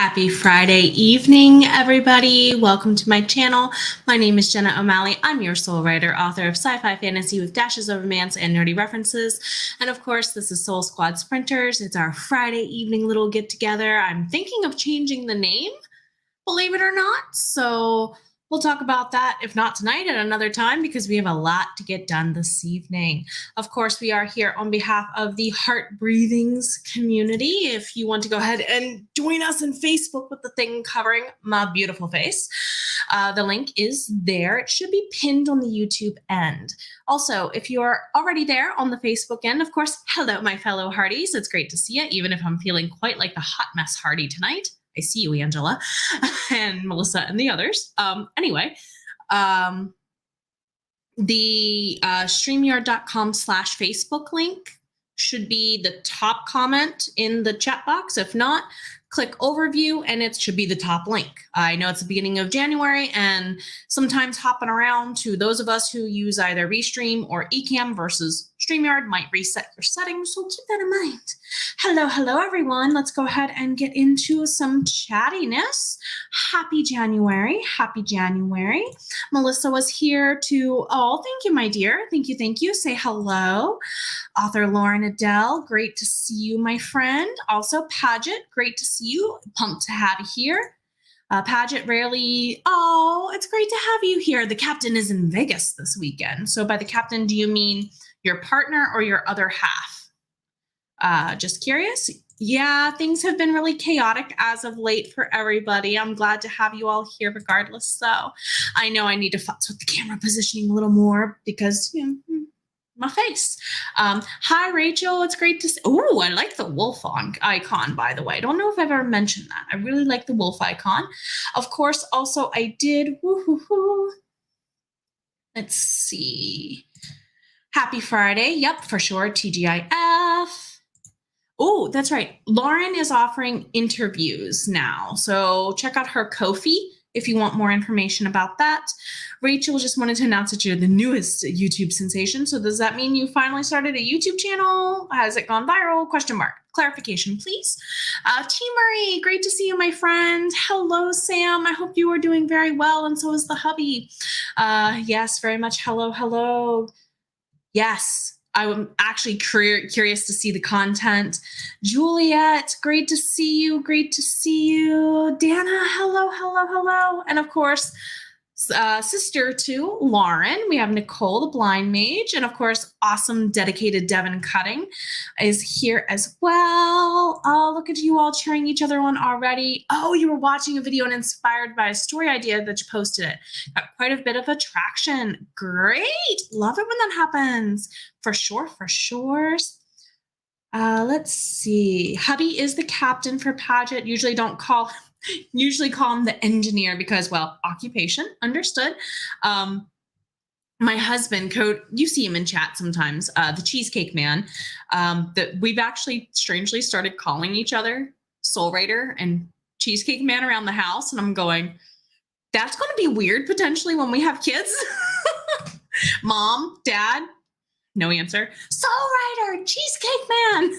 Happy Friday evening, everybody. Welcome to my channel. My name is Jenna O'Malley. I'm your soul writer, author of sci-fi fantasy with dashes of romance and nerdy references. And of course, this is Soul Squad Sprinters. It's our Friday evening little get together. I'm thinking of changing the name, believe it or not. So we'll talk about that, if not tonight, at another time, because we have a lot to get done this evening. Of course, we are here on behalf of the Heart Breathings community. If you want to go ahead and join us on Facebook with the thing covering my beautiful face, the link is there. It should be pinned on the YouTube end. Also, if you're already there on the Facebook end, of course, hello, my fellow Hearties. It's great to see you, even if I'm feeling quite like a hot mess Hearty tonight. I see you, Angela, and Melissa, and the others. Anyway, the StreamYard.com/Facebook link should be the top comment in the chat box. If not, click overview and it should be the top link. I know it's the beginning of January and sometimes hopping around to those of us who use either Restream or Ecamm versus StreamYard might reset your settings, so keep that in mind. Hello, everyone. Let's go ahead and get into some chattiness. Happy January. Melissa was here to, thank you, my dear. Thank you. Say hello. Author Lauren Adele, great to see you, my friend. Also, Paget, great to see you. Pumped to have you here. Paget rarely, it's great to have you here. The captain is in Vegas this weekend. So by the captain, do you mean your partner or your other half? Just curious. Yeah, things have been really chaotic as of late for everybody. I'm glad to have you all here regardless. So I know I need to futz with the camera positioning a little more because, my face. Hi, Rachel. It's great to see. Oh, I like the wolf icon, by the way. I don't know if I've ever mentioned that. I really like the wolf icon. Of course, also I did. Let's see. Happy Friday. Yep, for sure. TGIF. Oh, that's right. Lauren is offering interviews now. So check out her Ko-fi if you want more information about that. Rachel just wanted to announce that you're the newest YouTube sensation. So does that mean you finally started a YouTube channel? Has it gone viral? ? Clarification, please. T. Marie, great to see you, my friend. Hello, Sam. I hope you are doing very well, and so is the hubby. Yes, very much. Hello. Yes. I'm actually curious to see the content. Juliet, great to see you. Dana, hello. And of course, sister to Lauren, we have Nicole, the blind mage. And of course, awesome, dedicated Devin Cutting is here as well. Oh, look at you all cheering each other on already. Oh, you were watching a video and inspired by a story idea that you posted it. Got quite a bit of attraction. Great. Love it when that happens. For sure. Let's see. Hubby is the captain for Paget. Usually call him the engineer because, well, occupation, understood. My husband, you see him in chat sometimes, the Cheesecake Man, that we've actually strangely started calling each other Soul Writer and Cheesecake Man around the house. And I'm going, that's going to be weird potentially when we have kids. Mom, Dad, no answer. Soul Writer, Cheesecake Man.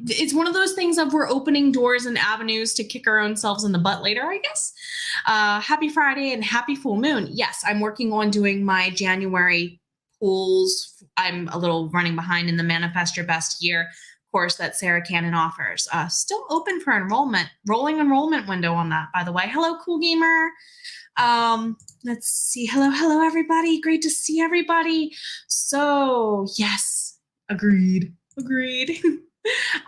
It's one of those things of we're opening doors and avenues to kick our own selves in the butt later, I guess. Happy Friday and happy full moon. Yes, I'm working on doing my January pools. I'm a little running behind in the Manifest Your Best Year course that Sarah Cannon offers. Still open for enrollment. Rolling enrollment window on that, by the way. Hello, Cool Gamer. Let's see. Hello, everybody. Great to see everybody. So, yes, agreed.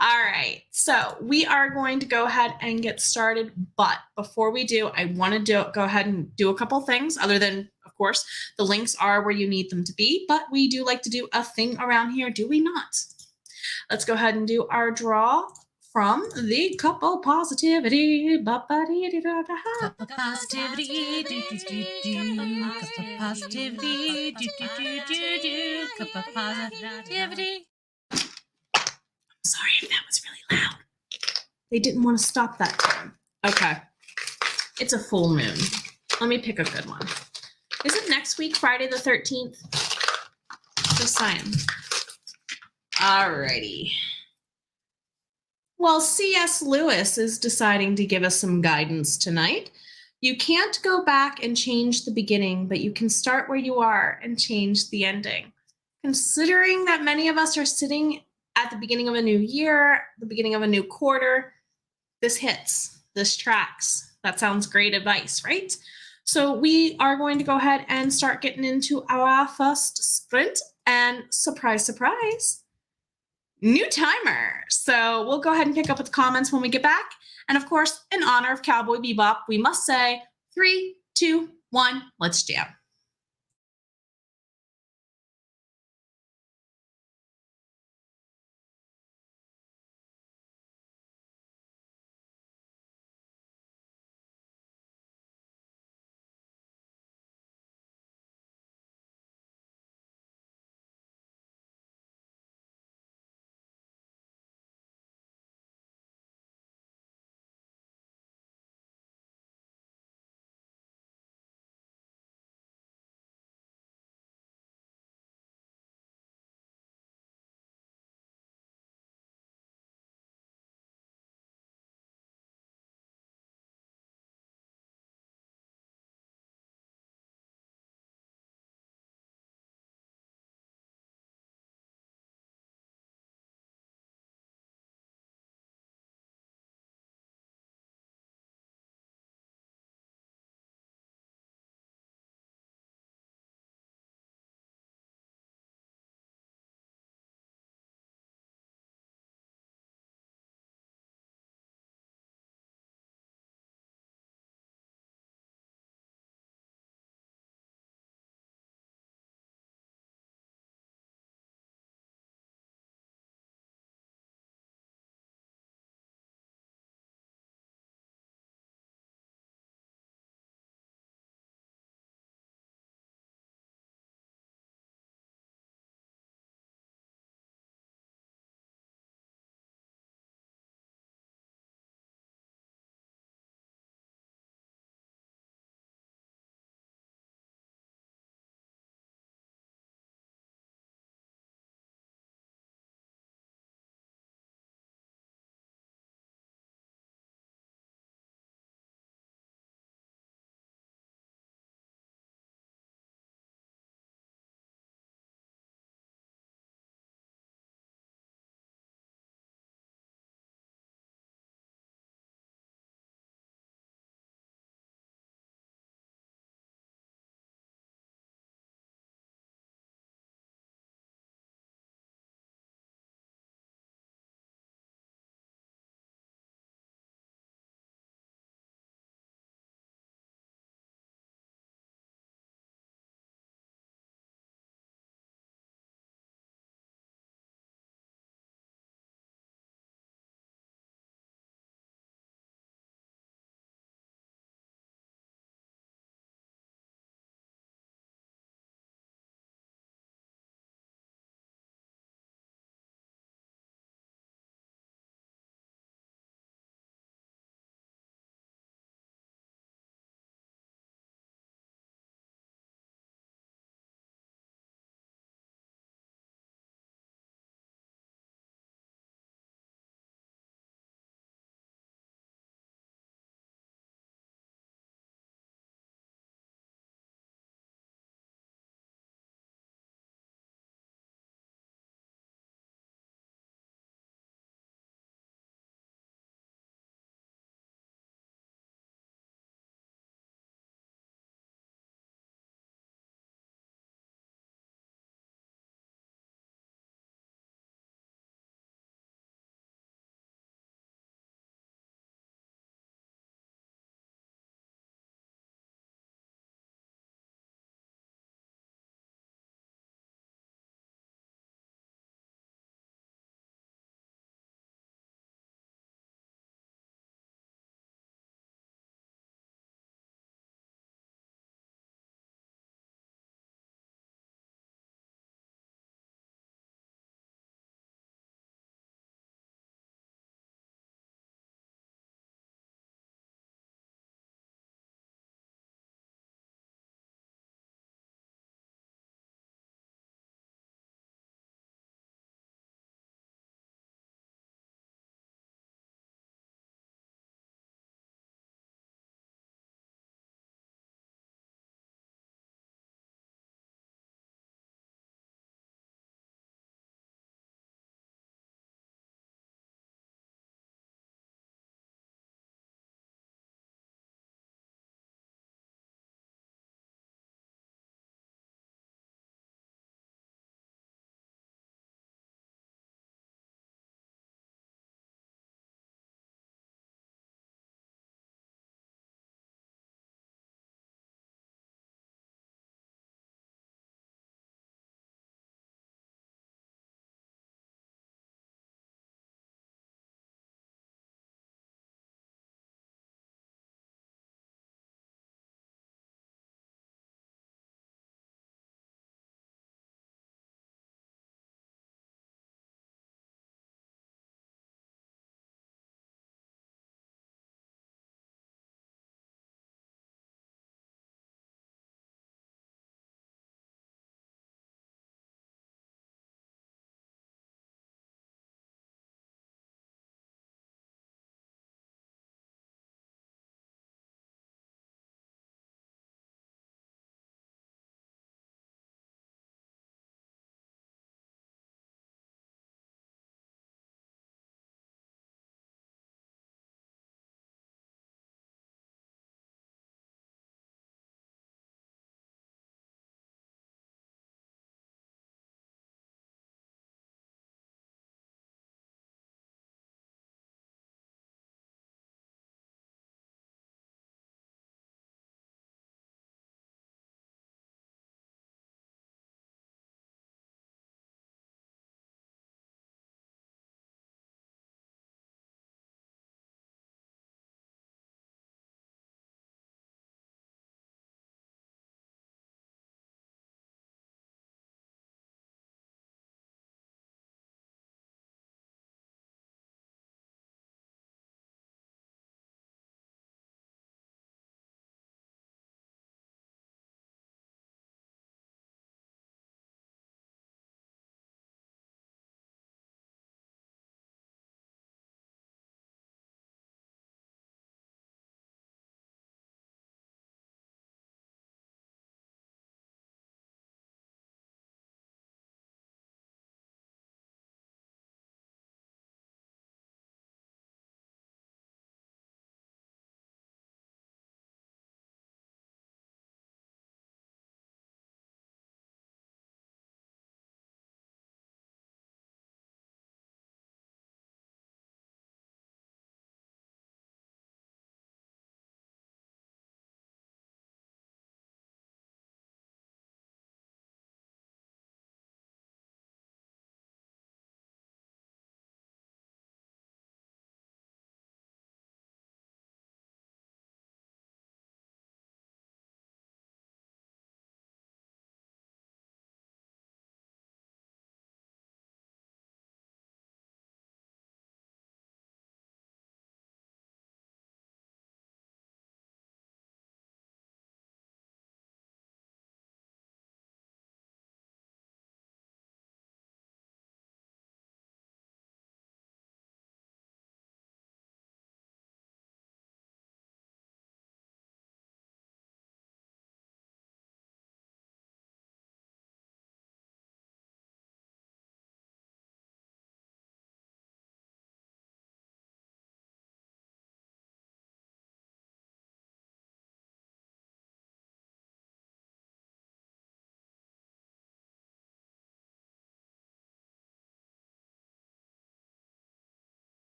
All right, so we are going to go ahead and get started. But before we do, I want to go ahead and do a couple things other than, of course, the links are where you need them to be. But we do like to do a thing around here, do we not? Let's go ahead and do our draw from the Couple Positivity. Couple positivity, couple positivity. Sorry if that was really loud. They didn't want to stop that time. Okay. It's a full moon. Let me pick a good one. Is it next week, Friday the 13th? Just saying. Alrighty. Well, C.S. Lewis is deciding to give us some guidance tonight. You can't go back and change the beginning, but you can start where you are and change the ending. Considering that many of us are sitting at the beginning of a new year, the beginning of a new quarter, this hits, this tracks. That sounds great advice, right? So we are going to go ahead and start getting into our first sprint, and surprise, surprise, new timer. So we'll go ahead and pick up with the comments when we get back. And of course, in honor of Cowboy Bebop, we must say 3, 2, 1, let's jam.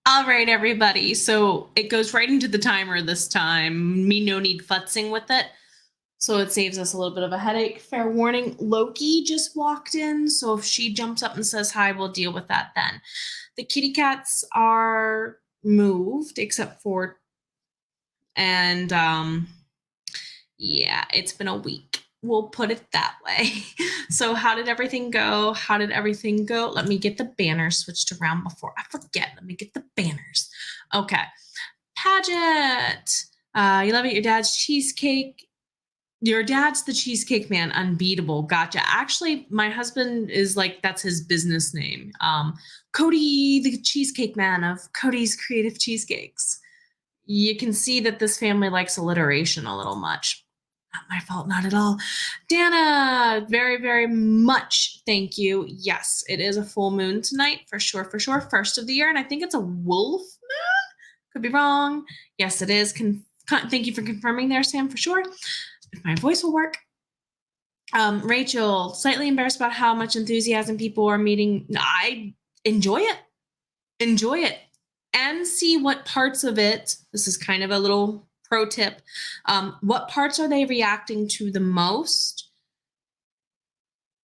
All right, everybody. So it goes right into the timer this time. Me no need futzing with it. So it saves us a little bit of a headache. Fair warning, Loki just walked in. So if she jumps up and says hi, we'll deal with that then. The kitty cats are moved except for, and yeah, it's been a week. We'll put it that way. So how did everything go? How did everything go? Let me get the banners switched around before I forget. Let me get the banners. Okay. Paget. You love it. Your dad's cheesecake. Your dad's the cheesecake man. Unbeatable. Gotcha. Actually, my husband is like, that's his business name. Cody, the cheesecake man of Cody's Creative Cheesecakes. You can see that this family likes alliteration a little much. Not my fault, not at all. Dana, very, very much thank you. Yes, it is a full moon tonight, for sure, for sure. First of the year, and I think it's a wolf moon. Could be wrong. Yes, it is. Thank you for confirming there, Sam, for sure. If my voice will work. Rachel, slightly embarrassed about how much enthusiasm people are meeting. I enjoy it. Enjoy it. And see what parts of it, this is kind of a little pro tip, what parts are they reacting to the most?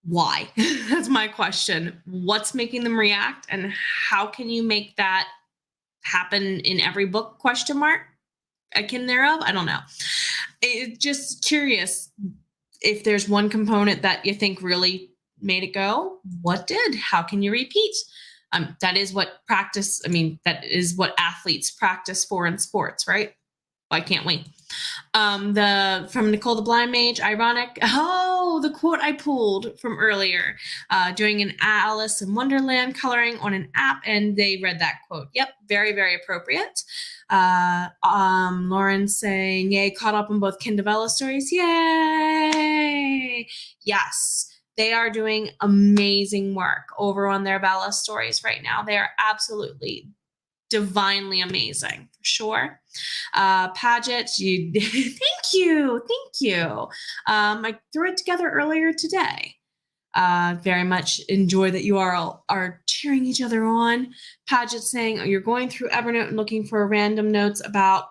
Why? That's my question. What's making them react, and how can you make that happen in every book, question mark, akin thereof? I don't know. Just curious if there's one component that you think really made it go. What did? How can you repeat? That is what that is what athletes practice for in sports, right? Why can't we? From Nicole the Blind Mage, ironic. Oh, the quote I pulled from earlier, doing an Alice in Wonderland coloring on an app, and they read that quote. Yep, very, very appropriate. Lauren saying, yay, caught up on both Kindabella stories. Yay! Yes. They are doing amazing work over on their Bella stories right now. They are absolutely divinely amazing, for sure. Paget, thank you. I threw it together earlier today. Very much enjoy that you are cheering each other on. Paget saying, you're going through Evernote and looking for random notes about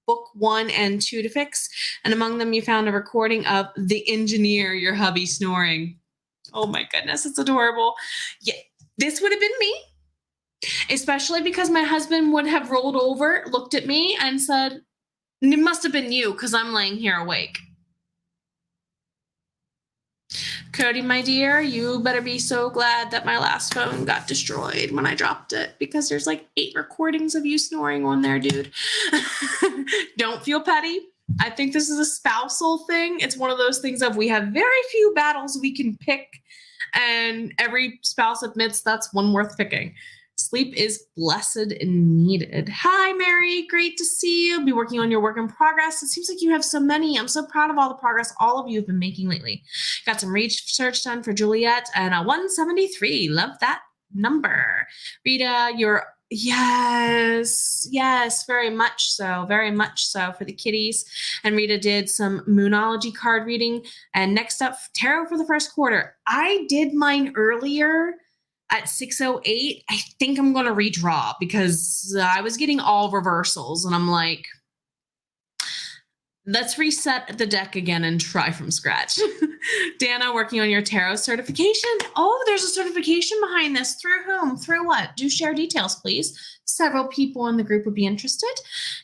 book 1 and 2 to fix, and among them you found a recording of the engineer, your hubby, snoring. Oh my goodness, it's adorable. Yeah, this would have been me. Especially because my husband would have rolled over, looked at me, and said, it must have been you because I'm laying here awake. Cody, my dear, you better be so glad that my last phone got destroyed when I dropped it, because there's like 8 recordings of you snoring on there, dude. Don't feel petty. I think this is a spousal thing. It's one of those things of we have very few battles we can pick, and every spouse admits that's one worth picking. Sleep is blessed and needed. Hi, Mary. Great to see you. Be working on your work in progress. It seems like you have so many. I'm so proud of all the progress all of you have been making lately. Got some research done for Juliet, and 173. Love that number. Rita, yes, very much so for the kitties. And Rita did some Moonology card reading. And next up, tarot for the first quarter. I did mine earlier at 6:08. I think I'm going to redraw because I was getting all reversals, and I'm like, let's reset the deck again and try from scratch. Dana, working on your tarot certification. Oh, there's a certification behind this. Through whom? Through what? Do share details, please. Several people in the group would be interested.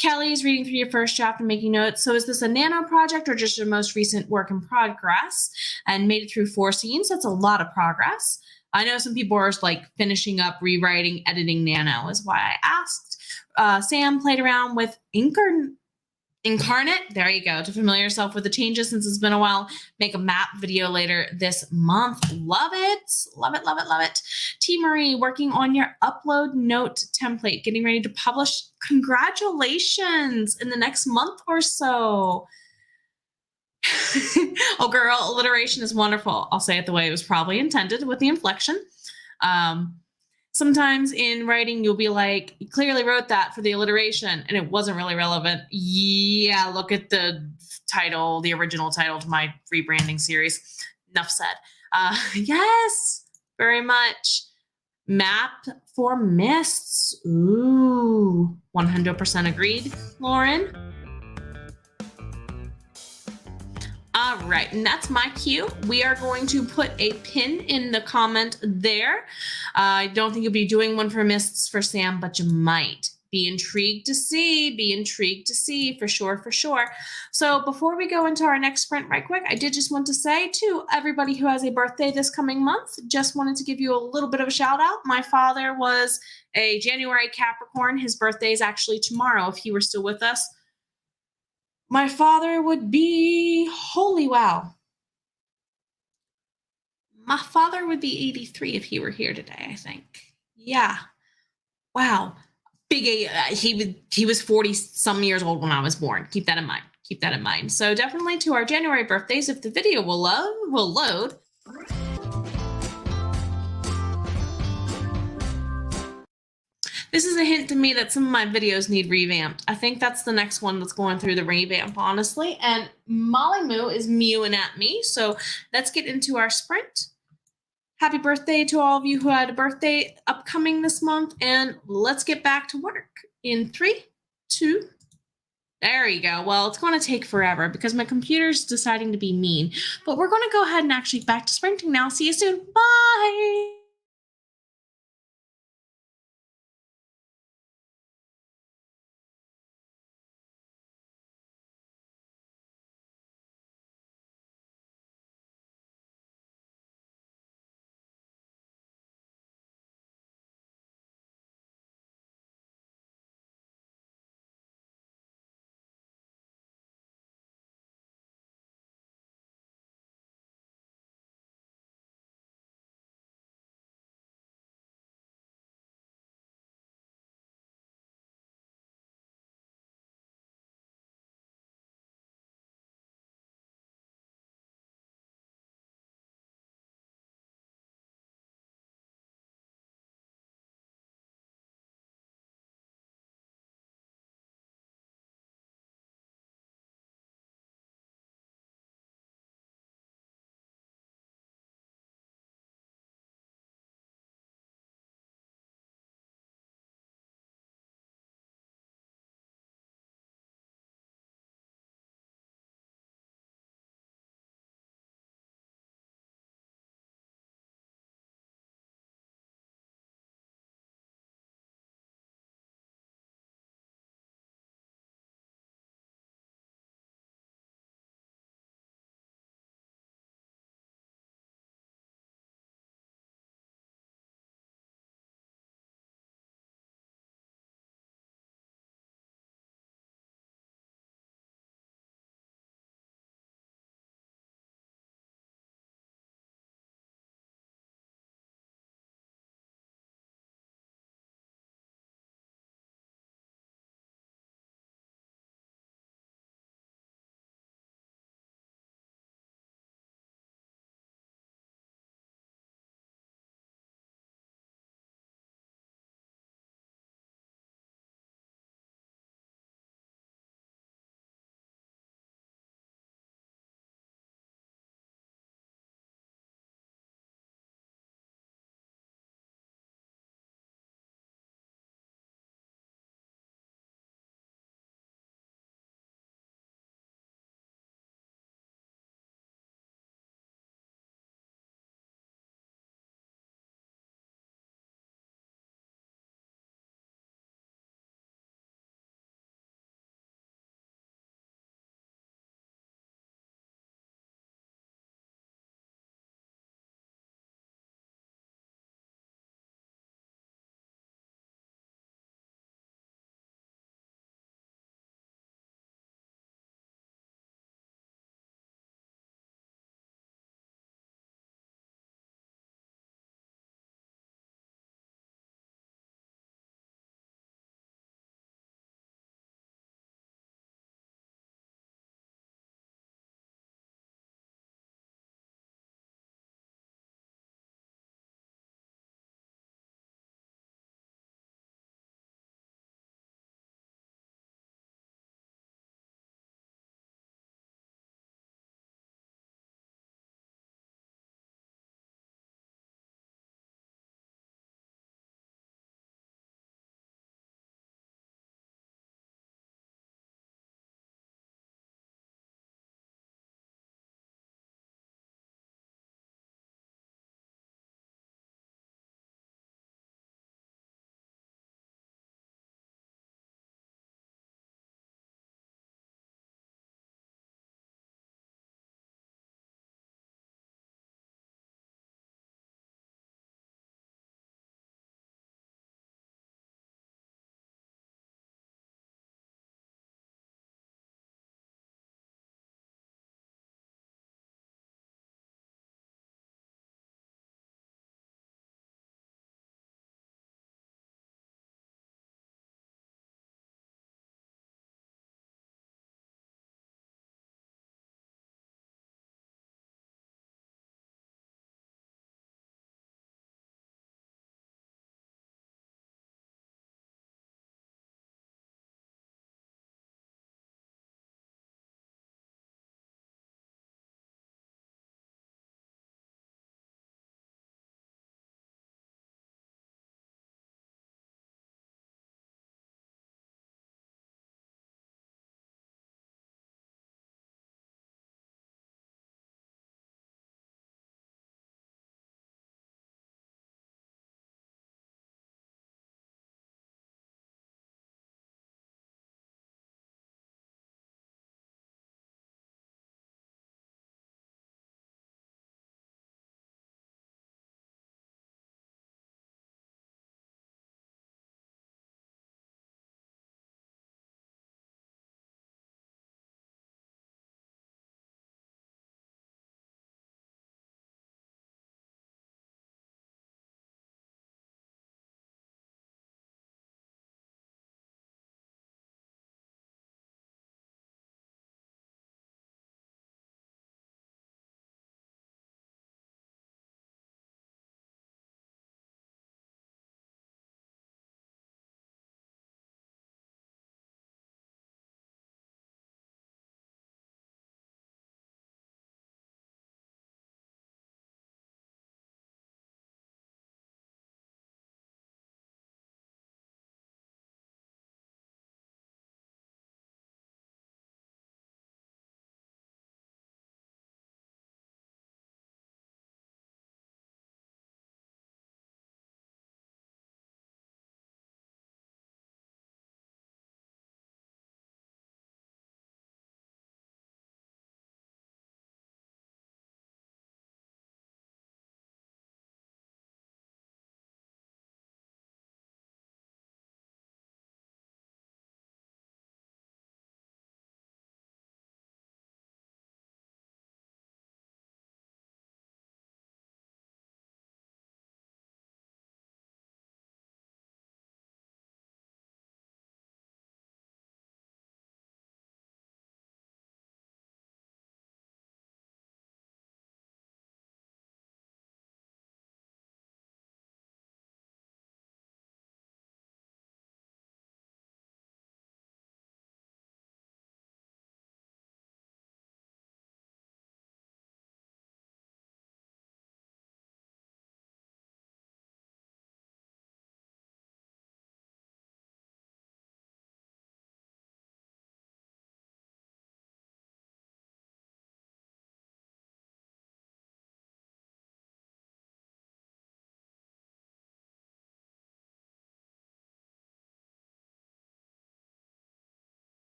Kelly's reading through your first draft and making notes. So is this a nano project or just your most recent work in progress? And made it through 4 scenes. That's a lot of progress. I know some people are like finishing up, rewriting, editing nano is why I asked. Sam played around with Incarnate, there you go, to familiar yourself with the changes since it's been a while. Make a map video later this month. Love it. T. Marie, working on your upload note template, getting ready to publish. Congratulations in the next month or so. Oh, girl, alliteration is wonderful. I'll say it the way it was probably intended with the inflection. Sometimes in writing, you'll be like, you clearly wrote that for the alliteration, and it wasn't really relevant. Yeah, look at the title, the original title to my rebranding series. Enough said. Yes, very much. Map for mists. Ooh. 100% agreed, Lauren. All right, and that's my cue. We are going to put a pin in the comment there. I don't think you'll be doing one for Mists for Sam, but you might. Be intrigued to see, for sure. So before we go into our next sprint right quick, I did just want to say to everybody who has a birthday this coming month, just wanted to give you a little bit of a shout out. My father was a January Capricorn. His birthday is actually tomorrow, if he were still with us. My father would be, holy wow. My father would be 83 if he were here today, I think. Yeah. Wow. Big, he was 40 some years old when I was born. Keep that in mind. So definitely to our January birthdays, if the video will load. This is a hint to me that some of my videos need revamped. I think that's the next one that's going through the revamp, honestly. And Molly Moo is mewing at me. So let's get into our sprint. Happy birthday to all of you who had a birthday upcoming this month. And let's get back to work in 3, 2, there you go. Well, it's going to take forever because my computer's deciding to be mean. But we're going to go ahead and actually back to sprinting now. See you soon. Bye.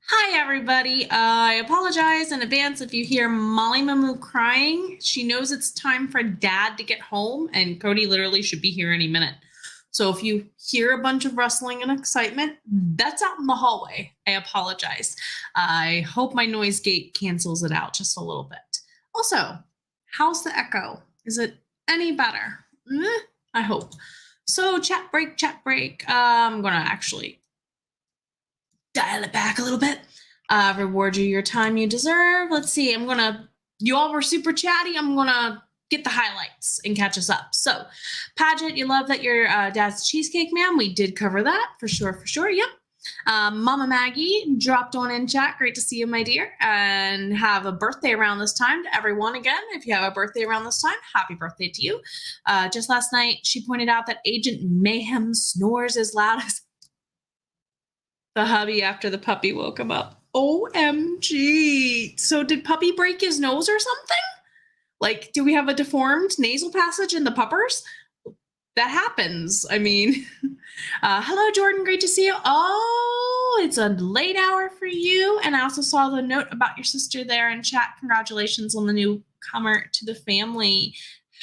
Hi, everybody. I apologize in advance if you hear Molly Mamoo crying. She knows it's time for Dad to get home, and Cody literally should be here any minute. So if you hear a bunch of rustling and excitement, that's out in the hallway. I apologize. I hope my noise gate cancels it out just a little bit. Also, how's the echo? Is it any better? I hope. So chat break. I'm going to actually dial it back a little bit. Reward you your time you deserve. Let's see. You all were super chatty. I'm going to get the highlights and catch us up. So, Paget, you love that your dad's cheesecake man. We did cover that for sure. Yep. Mama Maggie dropped on in chat. Great to see you, my dear. And have a birthday around this time to everyone again. If you have a birthday around this time, happy birthday to you. Just last night, she pointed out that Agent Mayhem snores as loud as the hubby after the puppy woke him up. OMG. So did puppy break his nose or something? Like, do we have a deformed nasal passage in the puppers? That happens. I mean, hello, Jordan. Great to see you. Oh, it's a late hour for you. And I also saw the note about your sister there in chat. Congratulations on the newcomer to the family.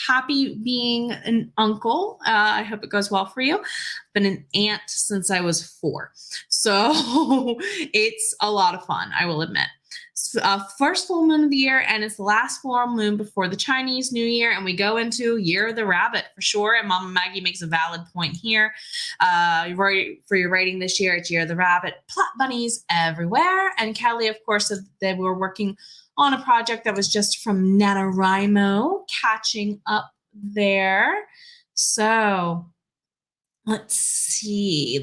Happy being an uncle. I hope it goes well for you. Been an aunt since I was 4. So it's a lot of fun, I will admit. First full moon of the year, and it's the last full moon before the Chinese New Year, and we go into Year of the Rabbit for sure. And Mama Maggie makes a valid point here. For your writing this year, it's Year of the Rabbit, plot bunnies everywhere. And Kelly, of course, said they were working on a project that was just from NaNoWriMo, catching up there. So let's see.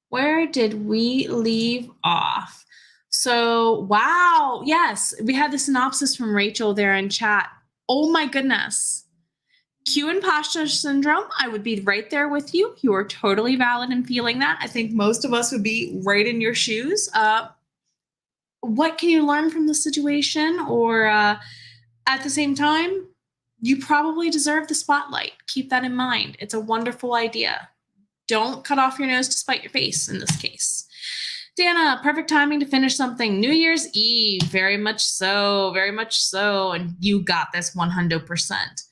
Where did we leave off? So, wow. Yes, we had the synopsis from Rachel there in chat. Oh my goodness. Q imposter syndrome, I would be right there with you. You are totally valid in feeling that. I think most of us would be right in your shoes. What can you learn from the situation? Or at the same time, you probably deserve the spotlight. Keep that in mind. It's a wonderful idea. Don't cut off your nose to spite your face in this case. Dana, perfect timing to finish something. New Year's Eve, very much so. And you got this 100%.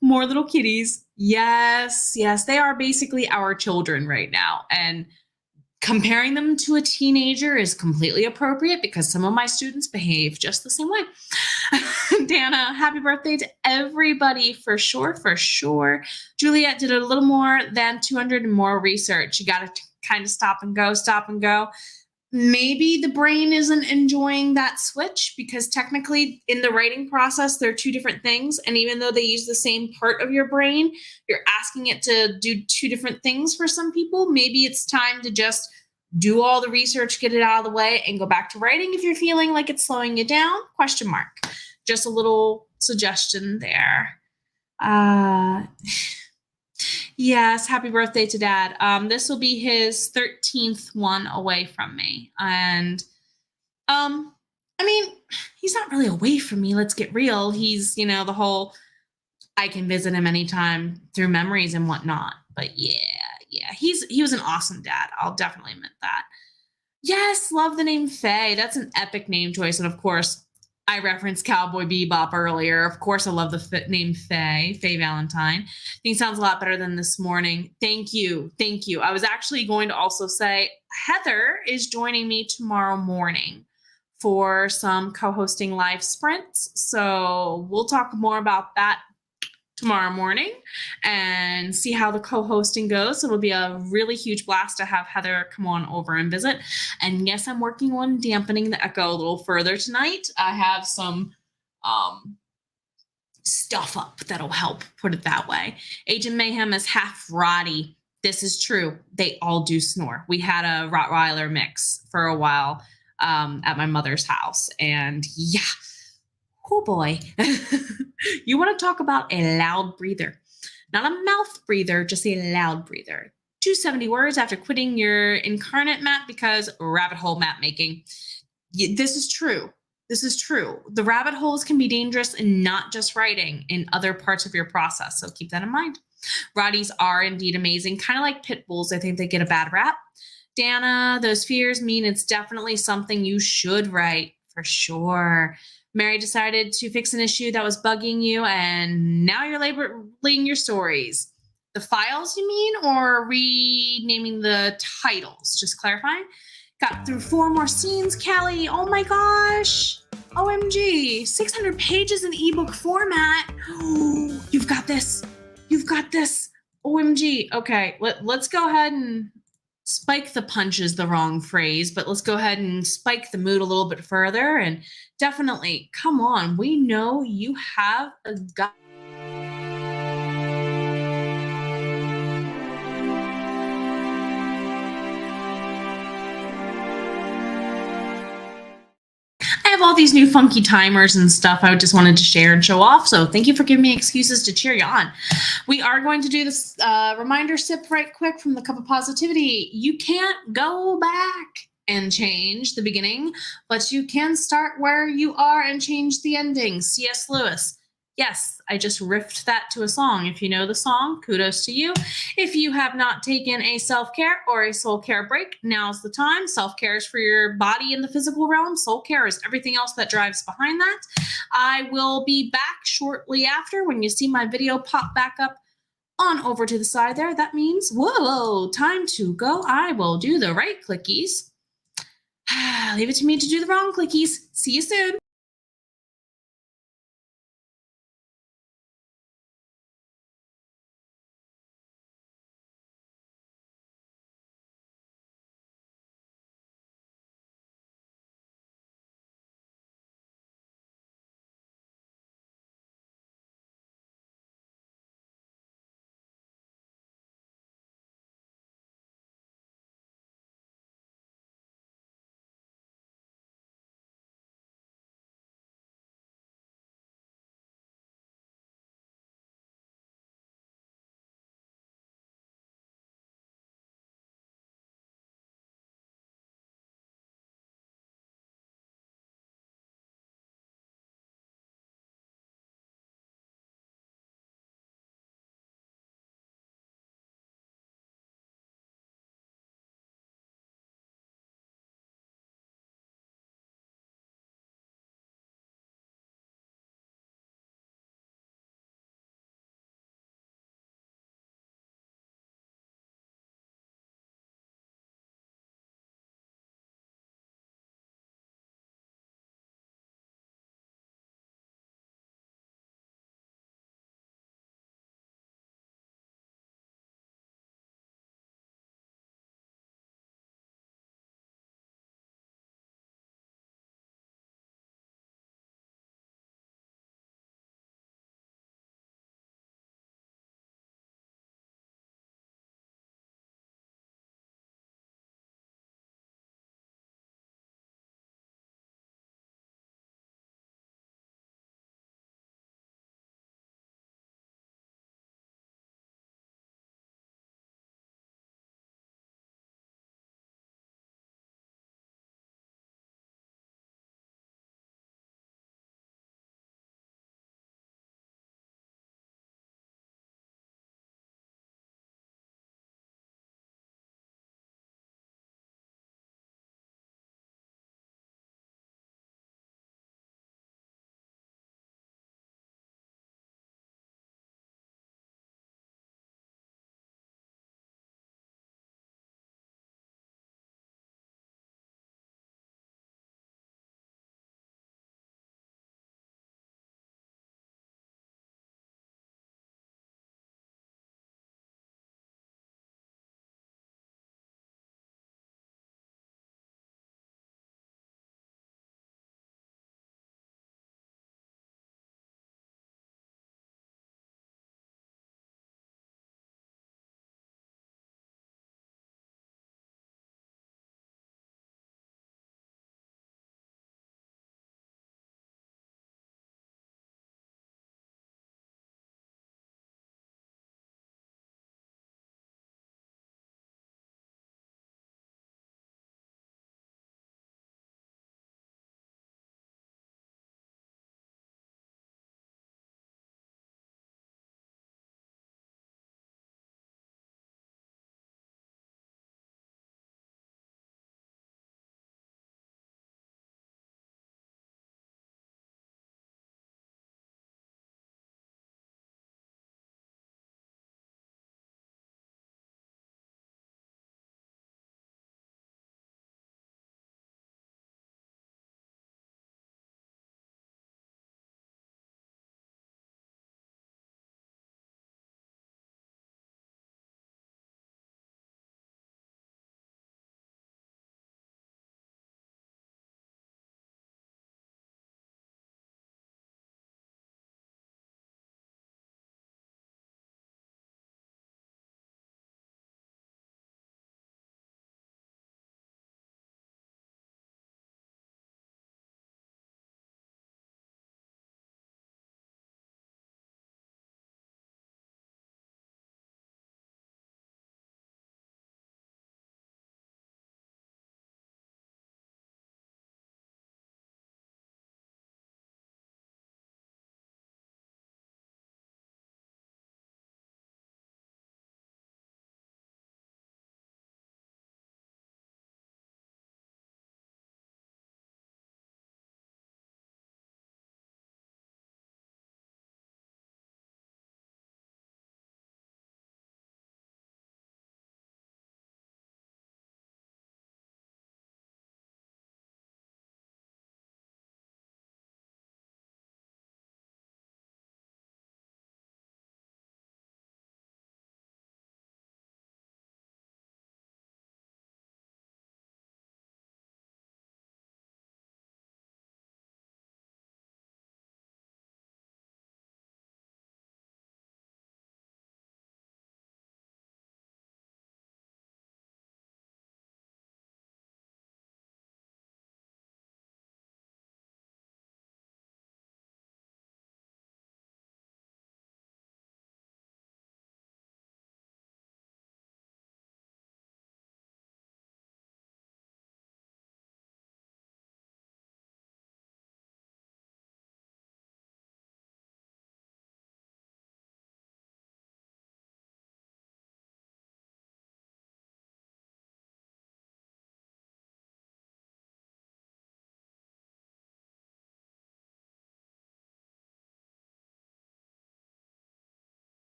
More little kitties. Yes. They are basically our children right now. And comparing them to a teenager is completely appropriate because some of my students behave just the same way. Dana, happy birthday to everybody for sure. Juliet did a little more than 200 and more research. You got to kind of stop and go. Maybe the brain isn't enjoying that switch because technically in the writing process, they're 2 different things. And even though they use the same part of your brain, you're asking it to do 2 different things for some people. Maybe it's time to just do all the research, get it out of the way, and go back to writing if you're feeling like it's slowing you down, ? Just a little suggestion there. Yes, happy birthday to Dad. This will be his 13th one away from me. And, I mean, he's not really away from me. Let's get real. He's, the whole, I can visit him anytime through memories and whatnot. But yeah, he was an awesome dad. I'll definitely admit that. Yes, love the name Faye. That's an epic name choice. And of course, I referenced Cowboy Bebop earlier. Of course, I love the name Faye Valentine. I think it sounds a lot better than this morning. Thank you. I was actually going to also say Heather is joining me tomorrow morning for some co-hosting live sprints. So we'll talk more about that tomorrow morning and see how the co-hosting goes. It'll be a really huge blast to have Heather come on over and visit. And yes, I'm working on dampening the echo a little further tonight. I have some stuff up that'll help, put it that way. Agent Mayhem is half Roddy. This is true. They all do snore. We had a Rottweiler mix for a while at my mother's house. And yeah, oh boy. You want to talk about a loud breather. Not a mouth breather, just a loud breather. 270 words after quitting your incarnate map because rabbit hole map making. This is true. The rabbit holes can be dangerous in not just writing, in other parts of your process. So keep that in mind. Rotties are indeed amazing. Kind of like pit bulls. I think they get a bad rap. Dana, those fears mean it's definitely something you should write for sure. Mary decided to fix an issue that was bugging you, and now you're labeling your stories. The files, you mean, or renaming the titles? Just clarifying. Got through 4 more scenes, Callie. Oh my gosh. OMG. 600 pages in ebook format. You've got this. You've got this. OMG. Okay, let's go ahead and spike the punch is the wrong phrase, but let's go ahead and spike the mood a little bit further. And definitely, come on. We know you have a gut. I have all these new funky timers and stuff I just wanted to share and show off. So thank you for giving me excuses to cheer you on. We are going to do this reminder sip right quick from the Cup of Positivity. You can't go back and change the beginning, but you can start where you are and change the ending. C.S. Lewis. Yes, I just riffed that to a song. If you know the song, kudos to you. If you have not taken a self-care or a soul care break, now's the time. Self-care is for your body in the physical realm. Soul care is everything else that drives behind that. I will be back shortly after. When you see my video pop back up on over to the side there, that means, whoa, time to go. I will do the right clickies. Leave it to me to do the wrong clickies. See you soon.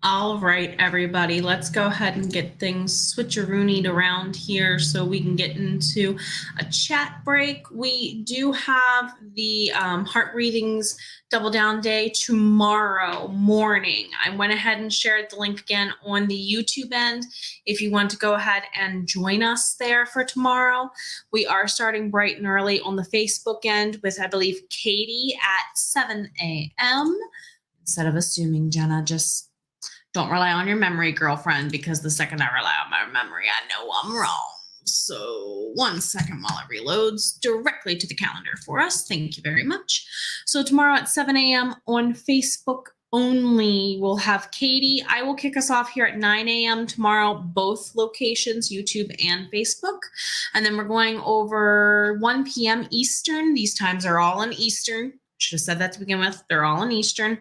All right, everybody, let's go ahead and get things switcheroonied around here so we can get into a chat break. We do have the Heart Breathings Double Down Day tomorrow morning. I went ahead and shared the link again on the YouTube end. If you want to go ahead and join us there for tomorrow, we are starting bright and early on the Facebook end with, I believe, Katie at 7 a.m. Instead of assuming, Jenna, just don't rely on your memory, girlfriend, because the second I rely on my memory, I know I'm wrong. So 1 second while it reloads directly to the calendar for us. Thank you very much. So tomorrow at 7 a.m. on Facebook only, we'll have Katie. I will kick us off here at 9 a.m. tomorrow, both locations, YouTube and Facebook. And then we're going over 1 p.m. Eastern. These times are all in Eastern. Should have said that to begin with. They're all in Eastern.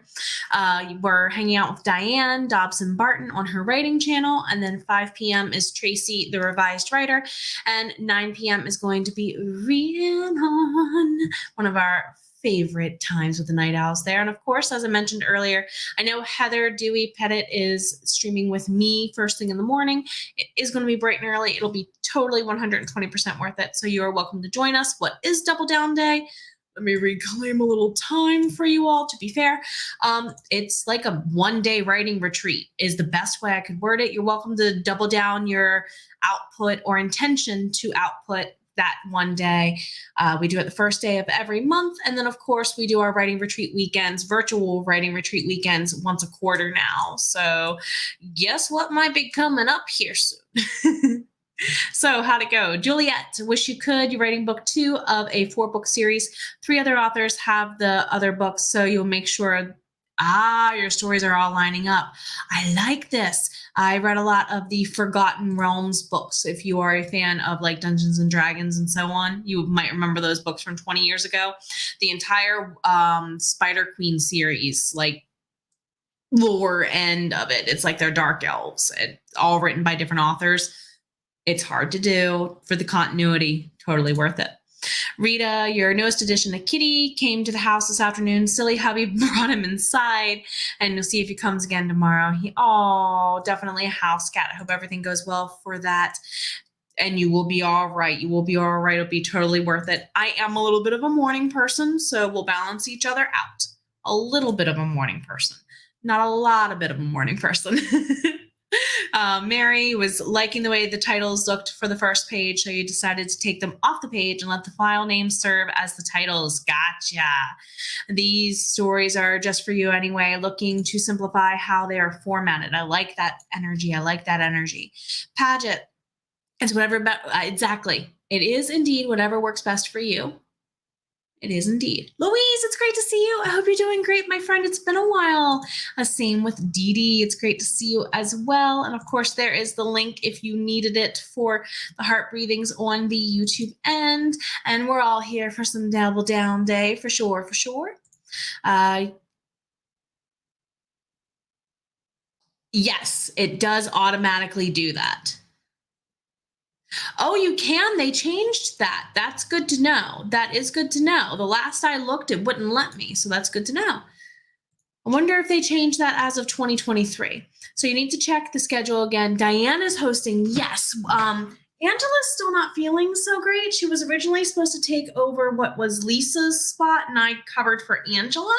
We're hanging out with Diane Dobson Barton on her writing channel. And then 5 p.m. is Tracy, the revised writer. And 9 p.m. is going to be Rhiannon, one of our favorite times with the Night Owls there. And of course, as I mentioned earlier, I know Heather Dewey Pettit is streaming with me first thing in the morning. It is going to be bright and early. It'll be totally 120% worth it. So you are welcome to join us. What is Double Down Day? Let me reclaim a little time for you all, to be fair. It's like a one-day writing retreat is the best way I could word it. You're welcome to double down your output or intention to output that one day. We do it the first day of every month. And then, of course, we do our writing retreat weekends, virtual writing retreat weekends once a quarter now. So guess what might be coming up here soon? So how'd it go? Juliet, Wish You Could. You're writing book 2 of a 4-book series. 3 other authors have the other books, so you'll make sure, your stories are all lining up. I like this. I read a lot of the Forgotten Realms books. If you are a fan of like Dungeons and Dragons and so on, you might remember those books from 20 years ago. The entire Spider Queen series, like lore end of it. It's like they're dark elves. It's all written by different authors. It's hard to do for the continuity. Totally worth it. Rita, your newest addition to Kitty, came to the house this afternoon. Silly hubby brought him inside, and you'll see if he comes again tomorrow. Definitely a house cat. I hope everything goes well for that. And you will be all right. You will be all right. It'll be totally worth it. I am a little bit of a morning person, so we'll balance each other out. A little bit of a morning person. Not a lot of bit of a morning person. Mary was liking the way the titles looked for the first page, so you decided to take them off the page and let the file name serve as the titles. Gotcha. These stories are just for you anyway, looking to simplify how they are formatted. I like that energy. Paget, it's whatever, exactly. It is indeed whatever works best for you. It is indeed. Louise, it's great to see you. I hope you're doing great, my friend. It's been a while. Same with Dee Dee. It's great to see you as well. And of course, there is the link if you needed it for the Heart Breathings on the YouTube end. And we're all here for some Double Down Day for sure. Yes, it does automatically do that. Oh, you can. They changed that. That's good to know. That is good to know. The last I looked, it wouldn't let me. So that's good to know. I wonder if they changed that as of 2023. So you need to check the schedule again. Diana's hosting. Yes. Angela's still not feeling so great. She was originally supposed to take over what was Lisa's spot, and I covered for Angela,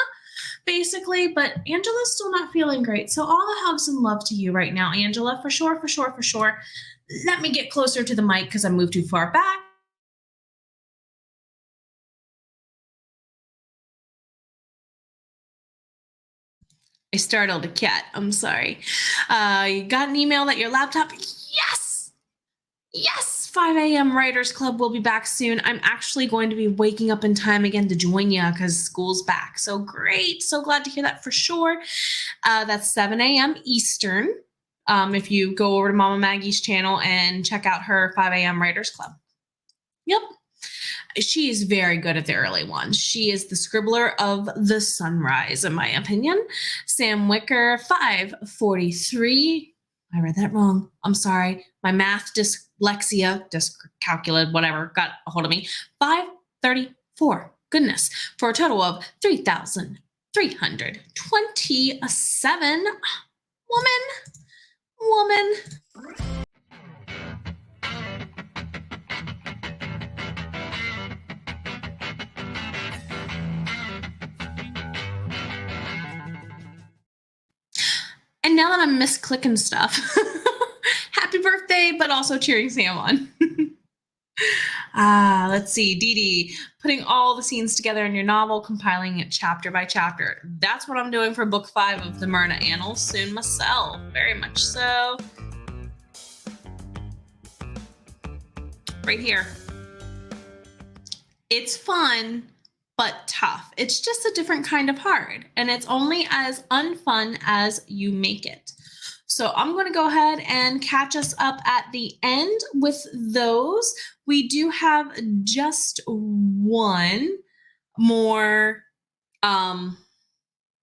basically. But Angela's still not feeling great. So all the hugs and love to you right now, Angela, for sure. Let me get closer to the mic because I moved too far back. I startled a cat. I'm sorry. You got an email that your laptop. Yes. 5 a.m. Writers Club will be back soon. I'm actually going to be waking up in time again to join you because school's back. So great. So glad to hear that for sure. That's 7 a.m. Eastern. If you go over to Mama Maggie's channel and check out her 5 a.m. Writers Club. Yep. She is very good at the early ones. She is the scribbler of the sunrise, in my opinion. Sam Wicker, 5:43. I read that wrong. I'm sorry. My math dyslexia, dyscalculate, whatever, got a hold of me. 5:34. Goodness. For a total of 3,327. Woman. And now that I'm misclicking stuff, happy birthday, but also cheering Sam on. Let's see, Dee Dee, putting all the scenes together in your novel, compiling it chapter by chapter. That's what I'm doing for book 5 of the Myrna Annals soon myself. Very much so. Right here. It's fun, but tough. It's just a different kind of hard, and it's only as unfun as you make it. So I'm going to go ahead and catch us up at the end with those. We do have just one more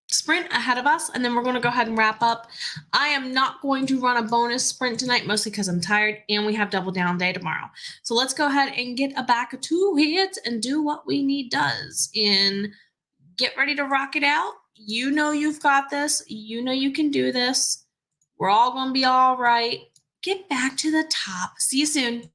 sprint ahead of us, and then we're going to go ahead and wrap up. I am not going to run a bonus sprint tonight, mostly because I'm tired and we have double down day tomorrow. So let's go ahead and get back to it and do what we need does and get ready to rock it out. You know you've got this. You know you can do this. We're all going to be all right. Get back to the top. See you soon.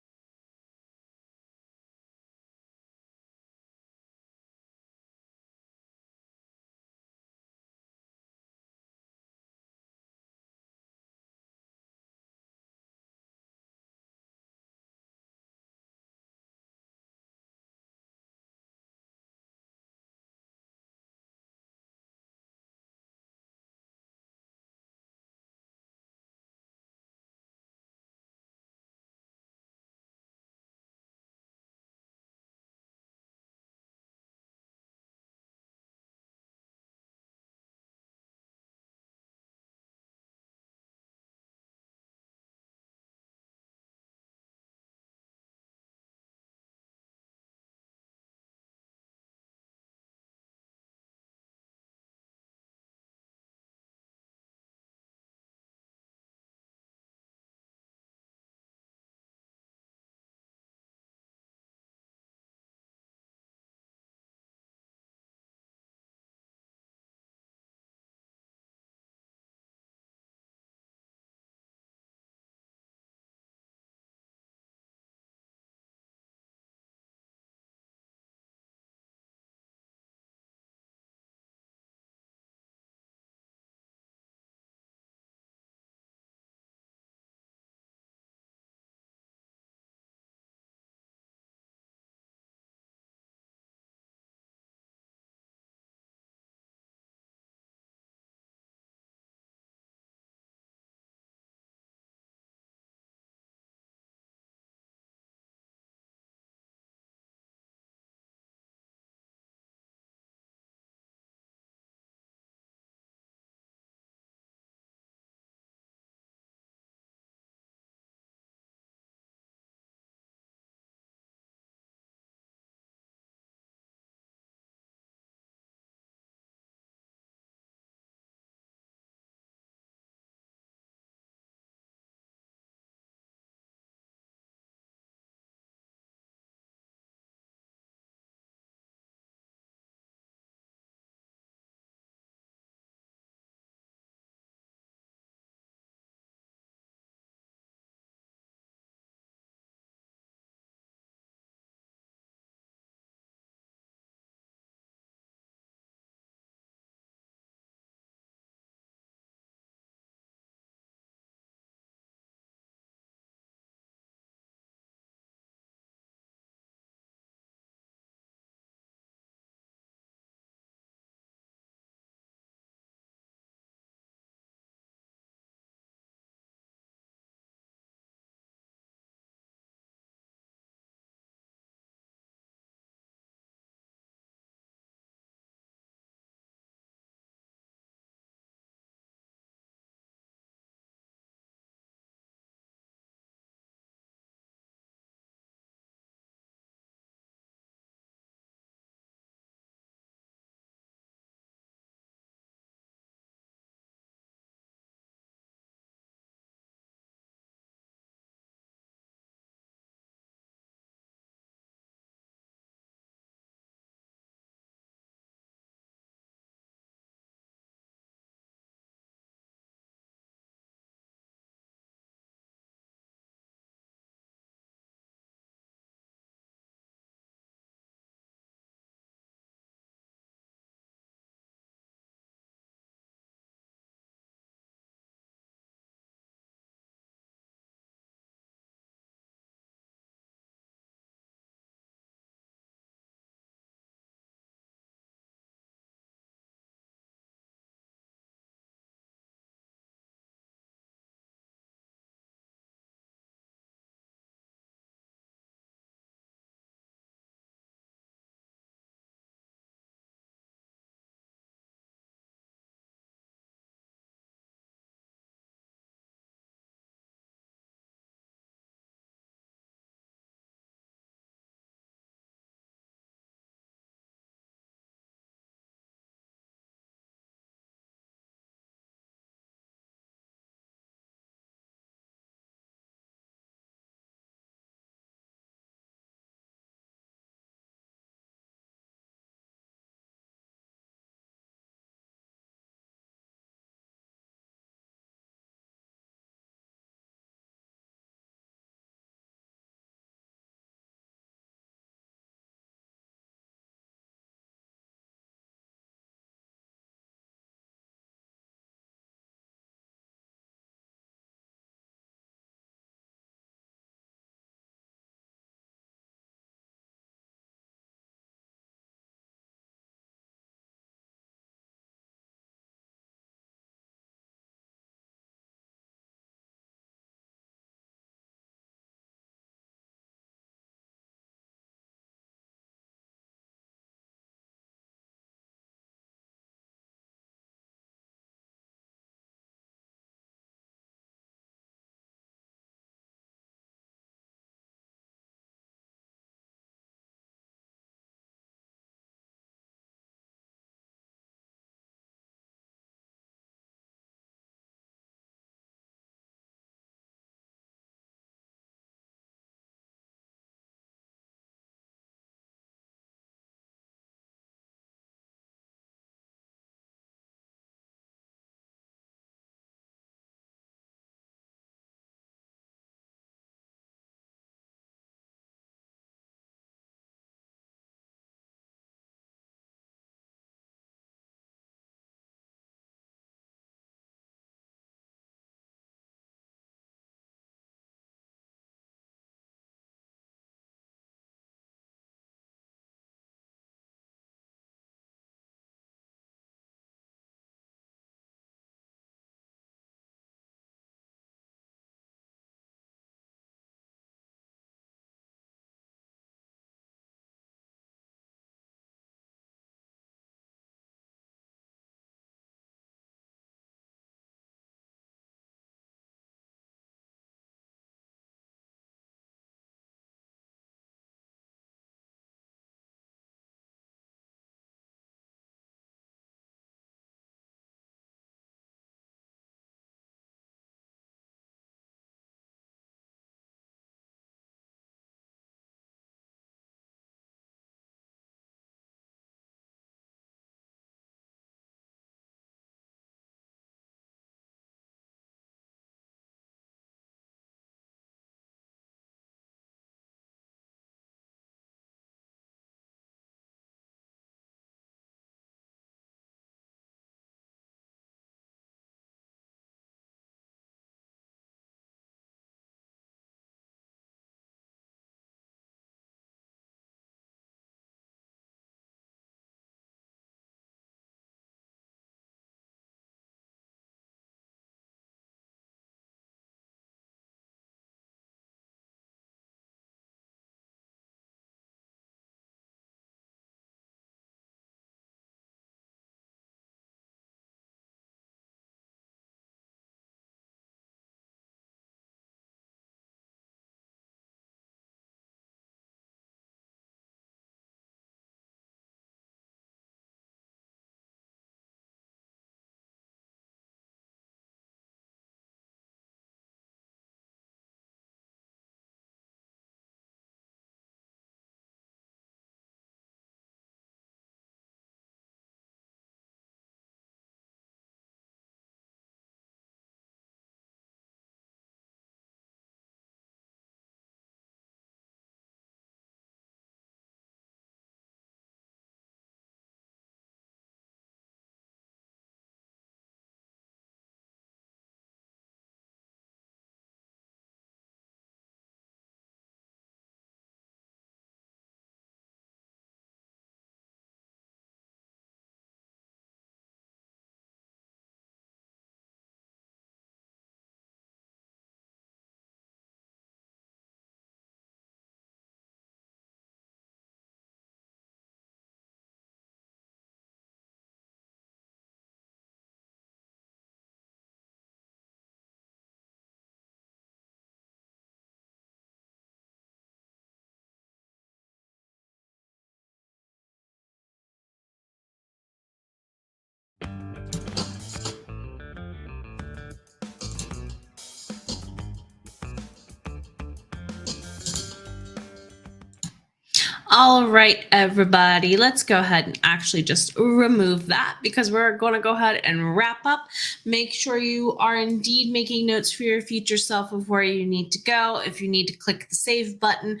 All right, everybody, let's go ahead and actually just remove that because we're going to go ahead and wrap up. Make sure you are indeed making notes for your future self of where you need to go. If you need to click the save button,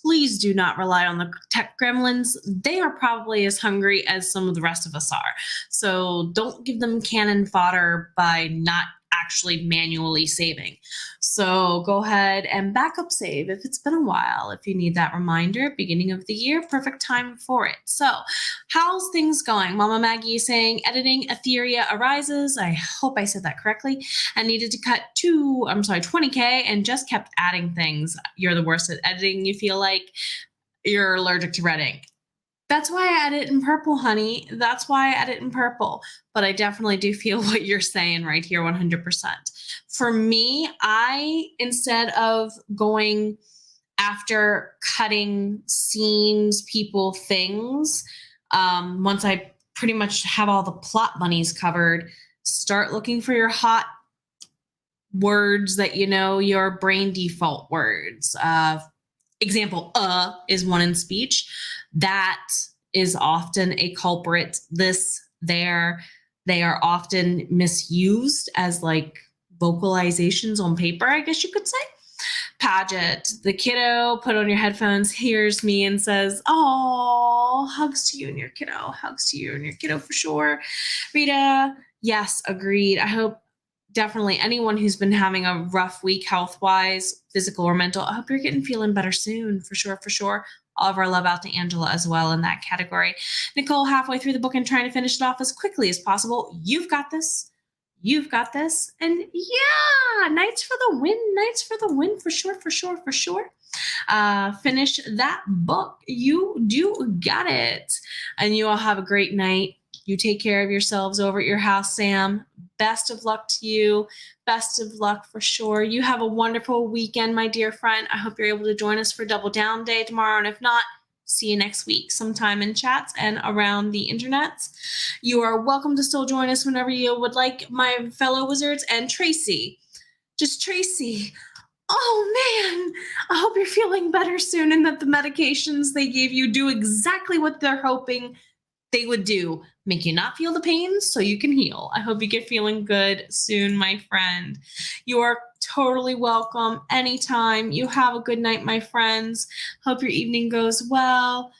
please do not rely on the tech gremlins. They are probably as hungry as some of the rest of us are. So don't give them cannon fodder by not actually manually saving. So go ahead and backup save if it's been a while. If you need that reminder, beginning of the year, perfect time for it. So how's things going? Mama Maggie is saying editing Etheria arises. I hope I said that correctly. And needed to cut 20K and just kept adding things. You're the worst at editing. You feel like you're allergic to red ink. That's why I edit in purple, honey. That's why I edit in purple. But I definitely do feel what you're saying right here 100%. For me, instead of going after cutting scenes, people, things, once I pretty much have all the plot bunnies covered, start looking for your hot words that you know, your brain default words. Example, is one in speech. That is often a culprit. They are often misused as like vocalizations on paper, I guess you could say. Paget, the kiddo, put on your headphones, hears me and says, "Oh, hugs to you and your kiddo, hugs to you and your kiddo for sure." Rita, yes, agreed. I hope definitely anyone who's been having a rough week health-wise, physical or mental, I hope you're feeling better soon, for sure, for sure. All of our love out to Angela as well in that category. Nicole, halfway through the book and trying to finish it off as quickly as possible. You've got this. You've got this. And yeah, Knights for the win. Knights for the win, for sure, for sure, for sure. Finish that book. You do got it. And you all have a great night. You take care of yourselves over at your house, Sam. Best of luck to you. Best of luck for sure. You have a wonderful weekend, my dear friend. I hope you're able to join us for Double Down Day tomorrow. And if not, see you next week sometime in chats and around the internets. You are welcome to still join us whenever you would like, my fellow wizards. And Tracy, just Tracy. Oh man, I hope you're feeling better soon and that the medications they gave you do exactly what they're hoping they would do. Make you not feel the pain so you can heal. I hope you get feeling good soon, my friend. You are totally welcome anytime. You have a good night, my friends. Hope your evening goes well.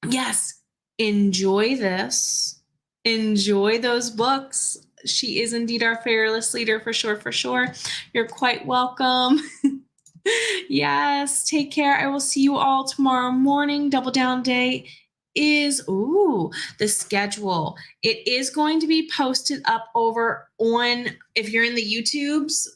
Yes, enjoy this. Enjoy those books. She is indeed our fearless leader, for sure, for sure. You're quite welcome. Yes, take care. I will see you all tomorrow morning. Double Down Day is the schedule. It is going to be posted up over on, if you're in the YouTubes,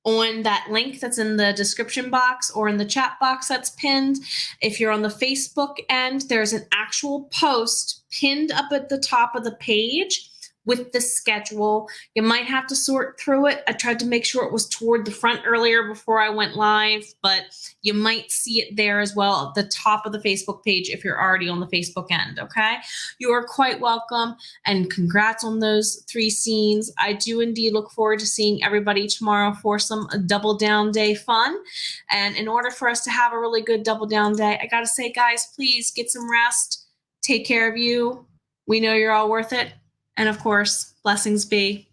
on that link that's in the description box or in the chat box that's pinned. If you're on the Facebook end, there's an actual post pinned up at the top of the page with the schedule. You might have to sort through it. I tried to make sure it was toward the front earlier before I went live, but you might see it there as well at the top of the Facebook page if you're already on the Facebook end, okay? You are quite welcome, and congrats on those 3 scenes. I do indeed look forward to seeing everybody tomorrow for some Double Down Day fun. And in order for us to have a really good Double Down Day, I gotta say, guys, please get some rest. Take care of you. We know you're all worth it. And of course, blessings be.